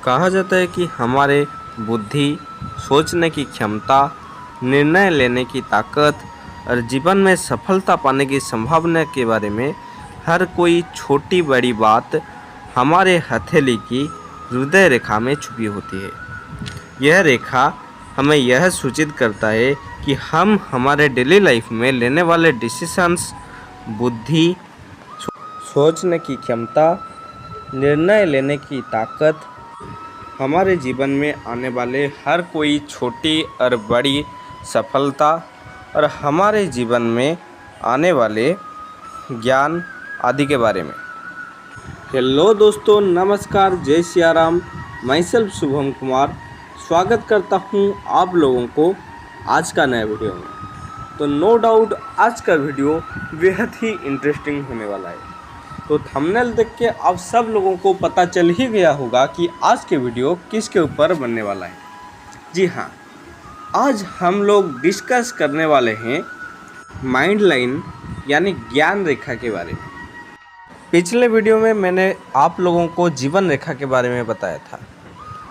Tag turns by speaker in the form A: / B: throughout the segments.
A: कहा जाता है कि हमारे बुद्धि, सोचने की क्षमता, निर्णय लेने की ताकत और जीवन में सफलता पाने की संभावना के बारे में हर कोई छोटी बड़ी बात हमारे हथेली की हृदय रेखा में छुपी होती है। यह रेखा हमें यह सूचित करता है कि हम हमारे डेली लाइफ में लेने वाले डिसीजंस, बुद्धि, सोचने की क्षमता, निर्णय लेने की ताकत, हमारे जीवन में आने वाले हर कोई छोटी और बड़ी सफलता और हमारे जीवन में आने वाले ज्ञान आदि के बारे में। हेलो दोस्तों, नमस्कार, जय सिया राम। मैं सेल्फ शुभम कुमार स्वागत करता हूं आप लोगों को आज का नया वीडियो में। तो नो डाउट आज का वीडियो बेहद ही इंटरेस्टिंग होने वाला है। तो थंबनेल देख के आप सब लोगों को पता चल ही गया होगा कि आज के वीडियो किसके ऊपर बनने वाला है। जी हाँ, आज हम लोग डिस्कस करने वाले हैं माइंड लाइन यानी ज्ञान रेखा के बारे में। पिछले वीडियो में मैंने आप लोगों को जीवन रेखा के बारे में बताया था।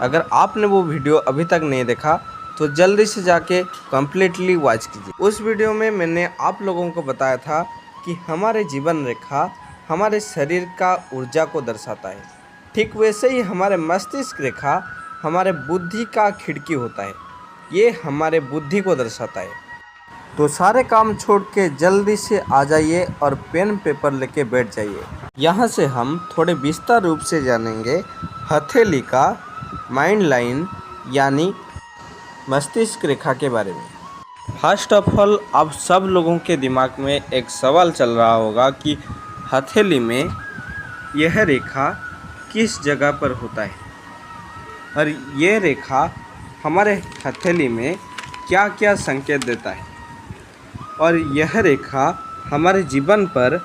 A: अगर आपने वो वीडियो अभी तक नहीं देखा तो जल्दी से जाके कम्प्लीटली वॉच कीजिए। उस वीडियो में मैंने आप लोगों को बताया था कि हमारे जीवन रेखा हमारे शरीर का ऊर्जा को दर्शाता है। ठीक वैसे ही हमारे मस्तिष्क रेखा हमारे बुद्धि का खिड़की होता है। ये हमारे बुद्धि को दर्शाता है। तो सारे काम छोड़ के जल्दी से आ जाइए और पेन पेपर लेके बैठ जाइए। यहाँ से हम थोड़े विस्तार रूप से जानेंगे हथेली का माइंड लाइन यानी मस्तिष्क रेखा के बारे में। फर्स्ट ऑफ ऑल, आप सब लोगों के दिमाग में एक सवाल चल रहा होगा कि हथेली में यह रेखा किस जगह पर होता है और यह रेखा हमारे हथेली में क्या क्या संकेत देता है और यह रेखा हमारे जीवन पर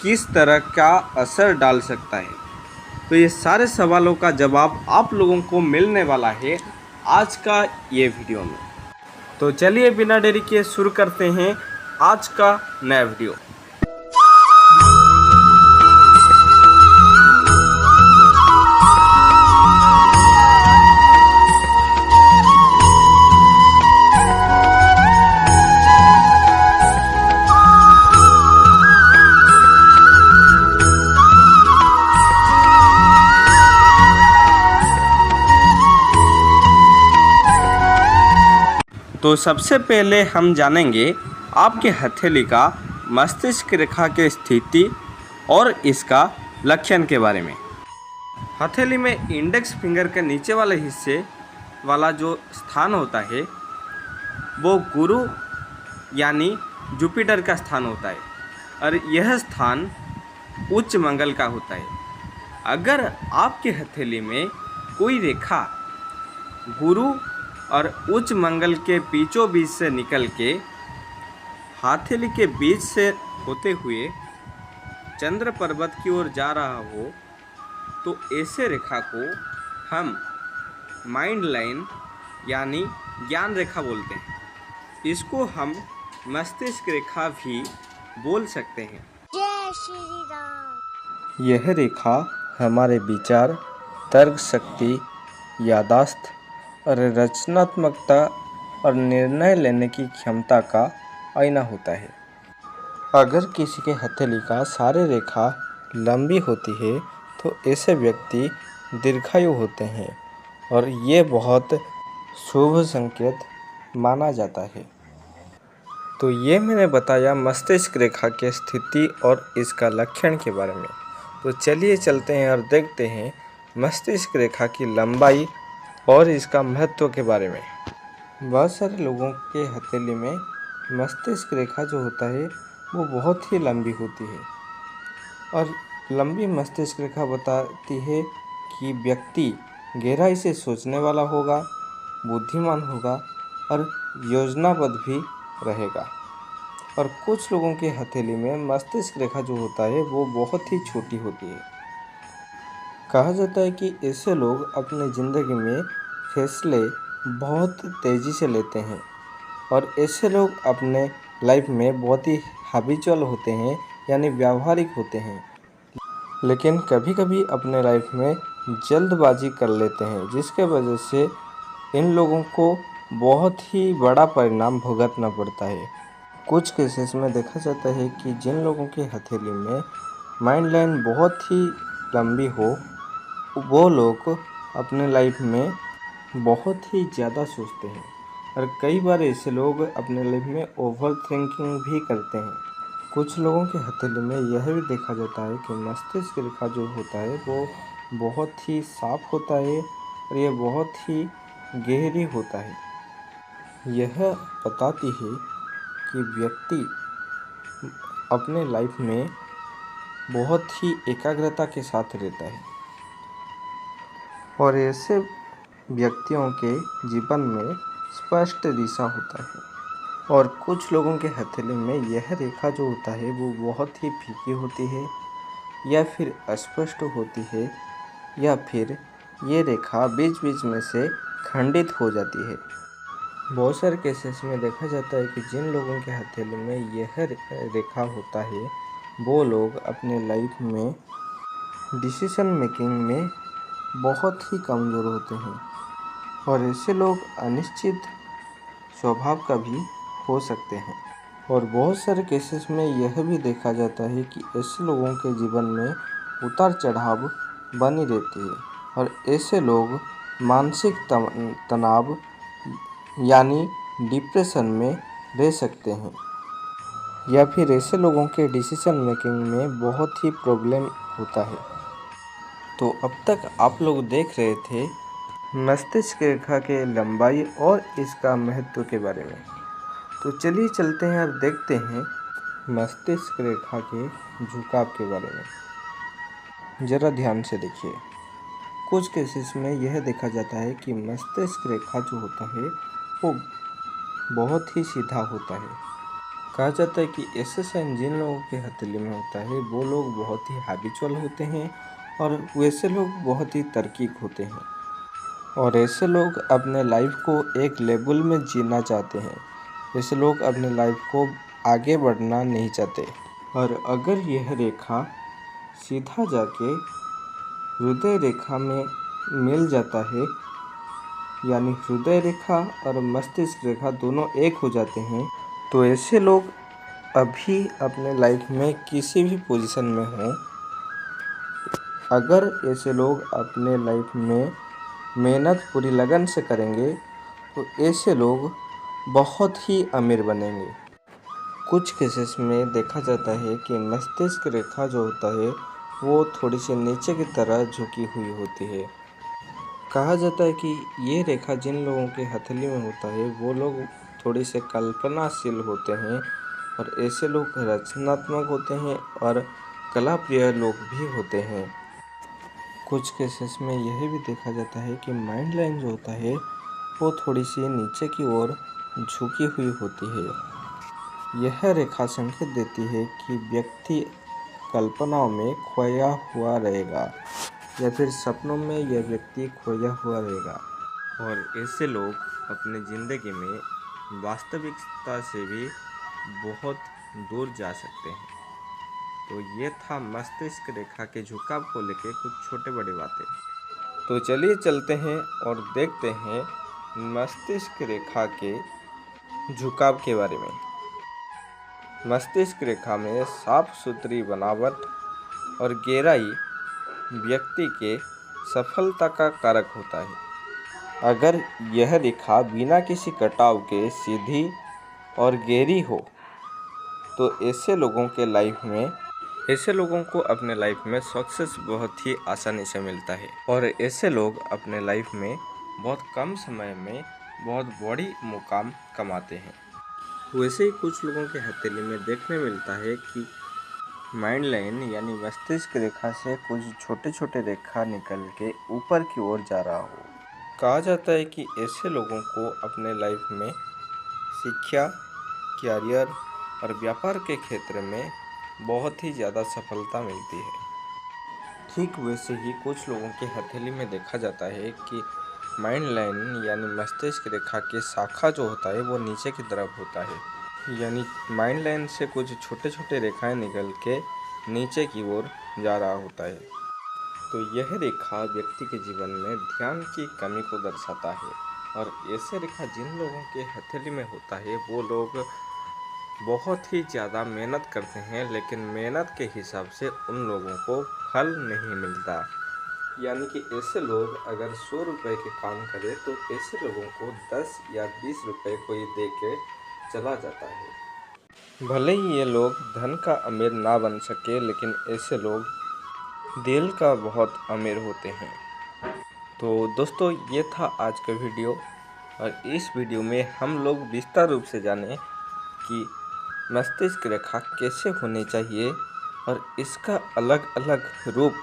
A: किस तरह का असर डाल सकता है। तो ये सारे सवालों का जवाब आप लोगों को मिलने वाला है आज का ये वीडियो में। तो चलिए बिना देरी के शुरू करते हैं आज का नया वीडियो। तो सबसे पहले हम जानेंगे आपके हथेली का मस्तिष्क रेखा की स्थिति और इसका लक्षण के बारे में। हथेली में इंडेक्स फिंगर के नीचे वाले हिस्से वाला जो स्थान होता है वो गुरु यानी जुपिटर का स्थान होता है और यह स्थान उच्च मंगल का होता है। अगर आपके हथेली में कोई रेखा गुरु और उच्च मंगल के बीचों बीच से निकल के हथेली के बीच से होते हुए चंद्र पर्वत की ओर जा रहा हो तो ऐसे रेखा को हम माइंड लाइन यानी ज्ञान रेखा बोलते हैं। इसको हम मस्तिष्क रेखा भी बोल सकते हैं।
B: जय श्री राम।
A: यह रेखा हमारे विचार, तर्क शक्ति, याददाश्त और रचनात्मकता और निर्णय लेने की क्षमता का आईना होता है। अगर किसी के हथेली का सारे रेखा लंबी होती है तो ऐसे व्यक्ति दीर्घायु होते हैं और ये बहुत शुभ संकेत माना जाता है। तो ये मैंने बताया मस्तिष्क रेखा की स्थिति और इसका लक्षण के बारे में। तो चलिए चलते हैं और देखते हैं मस्तिष्क रेखा की लंबाई और इसका महत्व के बारे में। बहुत सारे लोगों के हथेली में मस्तिष्क रेखा जो होता है वो बहुत ही लंबी होती है और लंबी मस्तिष्क रेखा बताती है कि व्यक्ति गहराई से सोचने वाला होगा, बुद्धिमान होगा और योजनाबद्ध भी रहेगा। और कुछ लोगों के हथेली में मस्तिष्क रेखा जो होता है वो बहुत ही छोटी होती है। कहा जाता है कि ऐसे लोग अपनी ज़िंदगी में फैसले बहुत तेज़ी से लेते हैं और ऐसे लोग अपने लाइफ में बहुत ही हैबिचुअल होते हैं यानी व्यावहारिक होते हैं, लेकिन कभी कभी अपने लाइफ में जल्दबाजी कर लेते हैं, जिसके वजह से इन लोगों को बहुत ही बड़ा परिणाम भुगतना पड़ता है। कुछ केसेस में देखा जाता है कि जिन लोगों की हथेली में माइंड लाइन बहुत ही लंबी हो, वो लोग अपने लाइफ में बहुत ही ज़्यादा सोचते हैं और कई बार ऐसे लोग अपने लाइफ में ओवर थिंकिंग भी करते हैं। कुछ लोगों के हथेली में यह भी देखा जाता है कि मस्तिष्क रेखा जो होता है वो बहुत ही साफ होता है और यह बहुत ही गहरी होता है। यह बताती है कि व्यक्ति अपने लाइफ में बहुत ही एकाग्रता के साथ रहता है और ऐसे व्यक्तियों के जीवन में स्पष्ट दिशा होता है। और कुछ लोगों के हथेली में यह रेखा जो होता है वो बहुत ही फीकी होती है या फिर अस्पष्ट होती है या फिर ये रेखा बीच बीच में से खंडित हो जाती है। बहुत सारे केसेस में देखा जाता है कि जिन लोगों के हथेली में यह रेखा होता है वो लोग अपने लाइफ में डिसीजन मेकिंग में बहुत ही कमज़ोर होते हैं और ऐसे लोग अनिश्चित स्वभाव का भी हो सकते हैं। और बहुत सारे केसेस में यह भी देखा जाता है कि ऐसे लोगों के जीवन में उतार चढ़ाव बनी रहती है और ऐसे लोग मानसिक तनाव यानी डिप्रेशन में रह सकते हैं या फिर ऐसे लोगों के डिसीजन मेकिंग में बहुत ही प्रॉब्लम होता है। तो अब तक आप लोग देख रहे थे मस्तिष्क रेखा के लंबाई और इसका महत्व के बारे में। तो चलिए चलते हैं और देखते हैं मस्तिष्क रेखा के झुकाव के बारे में। ज़रा ध्यान से देखिए। कुछ केसेस में यह देखा जाता है कि मस्तिष्क रेखा जो होता है वो बहुत ही सीधा होता है। कहा जाता है कि ऐसे साइन जिन लोगों के हथेली में होता है वो लोग बहुत ही हैबिचुअल होते हैं और वैसे लोग बहुत ही तार्किक होते हैं और ऐसे लोग अपने लाइफ को एक लेवल में जीना चाहते हैं। ऐसे लोग अपने लाइफ को आगे बढ़ना नहीं चाहते और अगर यह रेखा सीधा जाके हृदय रेखा में मिल जाता है यानी हृदय रेखा और मस्तिष्क रेखा दोनों एक हो जाते हैं, तो ऐसे लोग अभी अपने लाइफ में किसी भी पोजीशन में हों, अगर ऐसे लोग अपने लाइफ में मेहनत पूरी लगन से करेंगे तो ऐसे लोग बहुत ही अमीर बनेंगे। कुछ केसेस में देखा जाता है कि मस्तिष्क रेखा जो होता है वो थोड़ी सी नीचे की तरह झुकी हुई होती है। कहा जाता है कि ये रेखा जिन लोगों के हथेली में होता है वो लोग थोड़े से कल्पनाशील होते हैं और ऐसे लोग रचनात्मक होते हैं और कला प्रिय लोग भी होते हैं। कुछ केसेस में यह भी देखा जाता है कि माइंड लाइन जो होता है वो थोड़ी सी नीचे की ओर झुकी हुई होती है। यह रेखा संकेत देती है कि व्यक्ति कल्पनाओं में खोया हुआ रहेगा या फिर सपनों में यह व्यक्ति खोया हुआ रहेगा और ऐसे लोग अपनी ज़िंदगी में वास्तविकता से भी बहुत दूर जा सकते हैं। तो ये था मस्तिष्क रेखा के झुकाव को लेके कुछ छोटे बड़े बातें। तो चलिए चलते हैं और देखते हैं मस्तिष्क रेखा के झुकाव के बारे में। मस्तिष्क रेखा में साफ सुथरी बनावट और गहराई व्यक्ति के सफलता का कारक होता है। अगर यह रेखा बिना किसी कटाव के सीधी और गहरी हो तो ऐसे लोगों को अपने लाइफ में सक्सेस बहुत ही आसानी से मिलता है और ऐसे लोग अपने लाइफ में बहुत कम समय में बहुत बड़ी मुकाम कमाते हैं। वैसे ही कुछ लोगों के हथेली में देखने मिलता है कि माइंड लाइन यानी मस्तिष्क रेखा से कुछ छोटे छोटे रेखा निकल के ऊपर की ओर जा रहा हो। कहा जाता है कि ऐसे लोगों को अपने लाइफ में शिक्षा, कैरियर और व्यापार के क्षेत्र में बहुत ही ज़्यादा सफलता मिलती है। ठीक वैसे ही कुछ लोगों के हथेली में देखा जाता है कि माइंड लाइन यानी मस्तिष्क रेखा की शाखा जो होता है वो नीचे की तरफ होता है, यानी माइंड लाइन से कुछ छोटे छोटे रेखाएं निकल के नीचे की ओर जा रहा होता है। तो यह रेखा व्यक्ति के जीवन में ध्यान की कमी को दर्शाता है और ऐसे रेखा जिन लोगों के हथेली में होता है वो लोग बहुत ही ज़्यादा मेहनत करते हैं, लेकिन मेहनत के हिसाब से उन लोगों को फल नहीं मिलता। यानी कि ऐसे लोग अगर 100 रुपये के काम करें तो ऐसे लोगों को 10 या 20 रुपये कोई दे के चला जाता है। भले ही ये लोग धन का अमीर ना बन सके, लेकिन ऐसे लोग दिल का बहुत अमीर होते हैं। तो दोस्तों, ये था आज का वीडियो और इस वीडियो में हम लोग विस्तार रूप से जाने कि मस्तिष्क रेखा कैसे होनी चाहिए और इसका अलग अलग रूप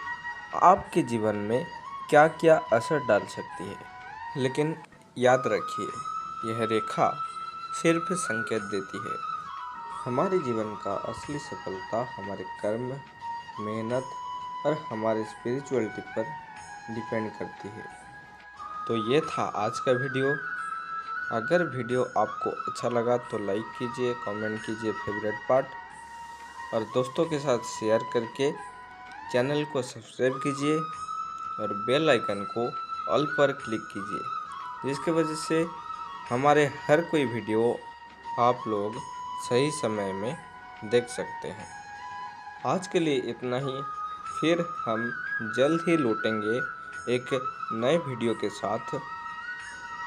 A: आपके जीवन में क्या क्या असर डाल सकती है। लेकिन याद रखिए, यह रेखा सिर्फ संकेत देती है। हमारे जीवन का असली सफलता हमारे कर्म, मेहनत और हमारे स्पिरिचुअलिटी पर डिपेंड करती है। तो ये था आज का वीडियो। अगर वीडियो आपको अच्छा लगा तो लाइक कीजिए, कमेंट कीजिए फेवरेट पार्ट और दोस्तों के साथ शेयर करके चैनल को सब्सक्राइब कीजिए और बेल आइकन को ऑल पर क्लिक कीजिए, जिसकी वजह से हमारे हर कोई वीडियो आप लोग सही समय में देख सकते हैं। आज के लिए इतना ही, फिर हम जल्द ही लौटेंगे एक नए वीडियो के साथ,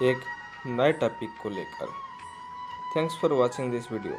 A: एक नए टॉपिक को लेकर। Thanks for watching this video.